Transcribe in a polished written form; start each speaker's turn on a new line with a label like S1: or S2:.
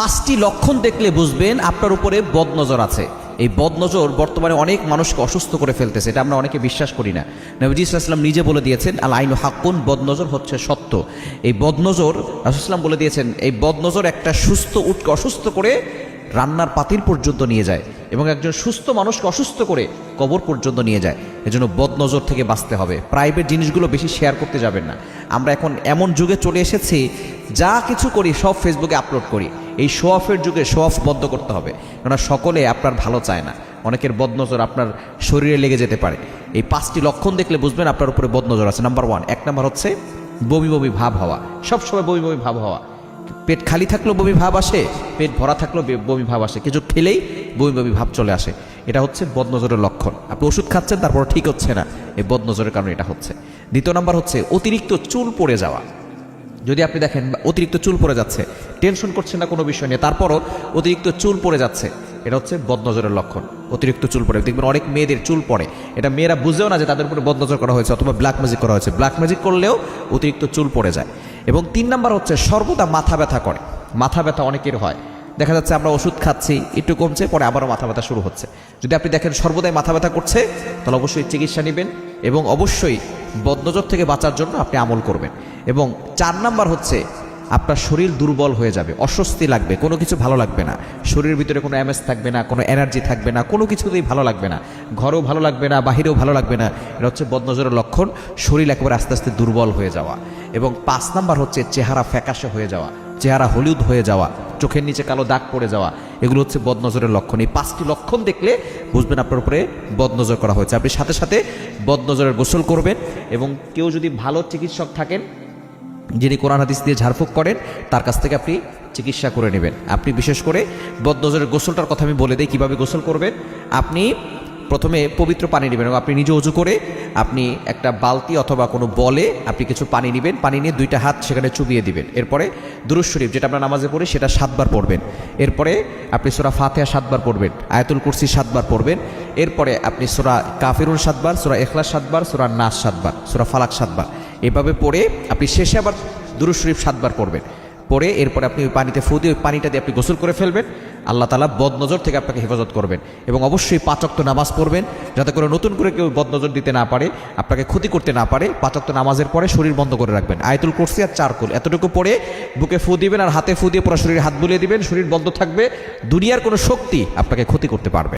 S1: 5টি লক্ষণ দেখলে বুঝবেন আপনার উপরে বদনজর আছে। এই বদনজর বর্তমানে অনেক মানুষকে অসুস্থ করে ফেলতেছে, এটা আমরা অনেকে বিশ্বাস করি না। নবীজি সাল্লাল্লাহু আলাইহি ওয়াসাল্লাম নিজে বলে দিয়েছেন, আল আইনু হাক্কুন, বদনজর হচ্ছে সত্য। এই বদনজর রাসূলুল্লাহ সাল্লাল্লাহু আলাইহি ওয়াসাল্লাম বলে দিয়েছেন, এই বদনজর একটা সুস্থ উটকে অসুস্থ করে রান্নার পাতিল পর্যন্ত নিয়ে যায় এবং একজন সুস্থ মানুষকে অসুস্থ করে কবর পর্যন্ত নিয়ে যায়। এজন্য বদনজর থেকে বাঁচতে হবে। প্রাইভেট জিনিসগুলো বেশি শেয়ার করতে যাবেন না। আমরা এখন এমন যুগে চলে এসেছি, যা কিছু করি সব ফেসবুকে আপলোড করি। এই শো অফের যুগে শো অফ বন্ধ করতে হবে, কেননা সকলে আপনার ভালো চায় না। অনেকের বদনজর আপনার শরীরে লেগে যেতে পারে। এই 5টি লক্ষণ দেখলে বুঝবেন আপনার উপরে বদনজর আছে। নাম্বার 1, 1 নম্বর হচ্ছে বমি বমি ভাব হওয়া। সবসময় বমি বমি ভাব হওয়া। পেট খালি থাকলেও বমি ভাব আসে, পেট ভরা থাকলেও বমি ভাব আসে, কিছু খেলেই বমি বমি ভাব চলে আসে। এটা হচ্ছে বদনজরের লক্ষণ। আপনি ওষুধ খাচ্ছেন, তারপর ঠিক হচ্ছে না, এই বদনজরের কারণে এটা হচ্ছে। দ্বিতীয় নাম্বার হচ্ছে অতিরিক্ত চুল পড়ে যাওয়া। যদি আপনি দেখেন অতিরিক্ত চুল পড়ে যাচ্ছে, টেনশন করছেন না কোনো বিষয় নিয়ে, তারপরও অতিরিক্ত চুল পড়ে যাচ্ছে, এটা হচ্ছে বদনজরের লক্ষণ। অতিরিক্ত চুল পড়ে দেখবেন অনেক মেয়েদের চুল পড়ে, এটা মেয়েরা বুঝেও না যে তাদের উপরে বদনজর করা হয়েছে অথবা ব্ল্যাক ম্যাজিক করা হয়েছে। ব্ল্যাক ম্যাজিক করলেও অতিরিক্ত চুল পড়ে যায়। এবং 3 নাম্বার হচ্ছে সর্বদা মাথা ব্যথা করে। মাথা ব্যথা অনেকের হয়, দেখা যাচ্ছে আমরা ওষুধ খাচ্ছি, একটু কমছে, পরে আবারও মাথা ব্যথা শুরু হচ্ছে। যদি আপনি দেখেন সর্বদাই মাথা ব্যথা করছে, তাহলে অবশ্যই চিকিৎসা নেবেন এবং অবশ্যই বদনজর থেকে বাঁচার জন্য আপনি আমল করবেন। এবং 4 নাম্বার হচ্ছে আপনার শরীর দুর্বল হয়ে যাবে, অস্বস্তি লাগবে, কোনো কিছু ভালো লাগবে না, শরীরের ভিতরে কোনো এমএস থাকবে না, কোনো এনার্জি থাকবে না, কোনো কিছুতেই ভালো লাগবে না, ঘরেও ভালো লাগবে না, বাহিরেও ভালো লাগবে না। এটা হচ্ছে বদনজরের লক্ষণ, শরীর একেবারে আস্তে আস্তে দুর্বল হয়ে যাওয়া। এবং 5 নাম্বার হচ্ছে চেহারা ফ্যাকাশে হয়ে যাওয়া, চেহারা হলুদ হয়ে যাওয়া, চোখের নিচে কালো দাগ পড়ে যাওয়া। এগুলো হচ্ছে বদনজরের লক্ষণ। এই 5টি লক্ষণ দেখলে বুঝবেন আপনার উপরে বদনজর করা হয়েছে। আপনি সাথে সাথে বদনজরের গোসল করবেন এবং কেউ যদি ভালো চিকিৎসক থাকেন, যিনি কোরআন হাদিস দিয়ে ঝাড়ফুঁক করেন, তার কাছ থেকে আপনি চিকিৎসা করে নেবেন। আপনি বিশেষ করে বদনজরের গোসলটার কথা আমি বলে দিই কীভাবে গোসল করবেন। আপনি প্রথমে পবিত্র পানি নেবেন এবং আপনি নিজে উজু করে আপনি একটা বালতি অথবা কোনো বলে আপনি কিছু পানি নেবেন। পানি নিয়ে 2টা হাত সেখানে চুবিয়ে দিবেন। এরপরে দুরূদ শরীফ, যেটা আমরা নামাজে পড়ি, সেটা 7 বার পড়বেন। এরপরে আপনি সূরা ফাতিহা 7 বার পড়বেন, আয়াতুল কুরসি 7 বার পড়বেন। এরপরে আপনি সূরা কাফিরুন 7 বার, সূরা ইখলাস 7 বার, সূরা নাস 7 বার, সূরা ফালাক 7 বার। এভাবে পড়ে আপনি শেষে আবার দুরূদ শরীফ 7 বার পড়বেন। পরে এরপরে আপনি ওই পানিতে ফু দিয়ে ওই পানিটা দিয়ে আপনি গোসল করে ফেলবেন। আল্লাহ তাআলা বদনজর থেকে আপনাকে হেফাজত করবেন। এবং অবশ্যই 5 ওয়াক্ত নামাজ পড়বেন, যাতে করে নতুন করে কেউ বদনজর দিতে না পারে, আপনাকে ক্ষতি করতে না পারে। 5 ওয়াক্ত নামাজের পরে শরীর বন্ধ করে রাখবেন। আয়াতুল কুরসি আর 4 কুল এতটুকু পড়ে বুকে ফু দিবেন আর হাতে ফু দিয়ে পুরো শরীরে হাত বুলিয়ে দিবেন। শরীর বন্ধ থাকবে, দুনিয়ার কোনো শক্তি আপনাকে ক্ষতি করতে পারবে।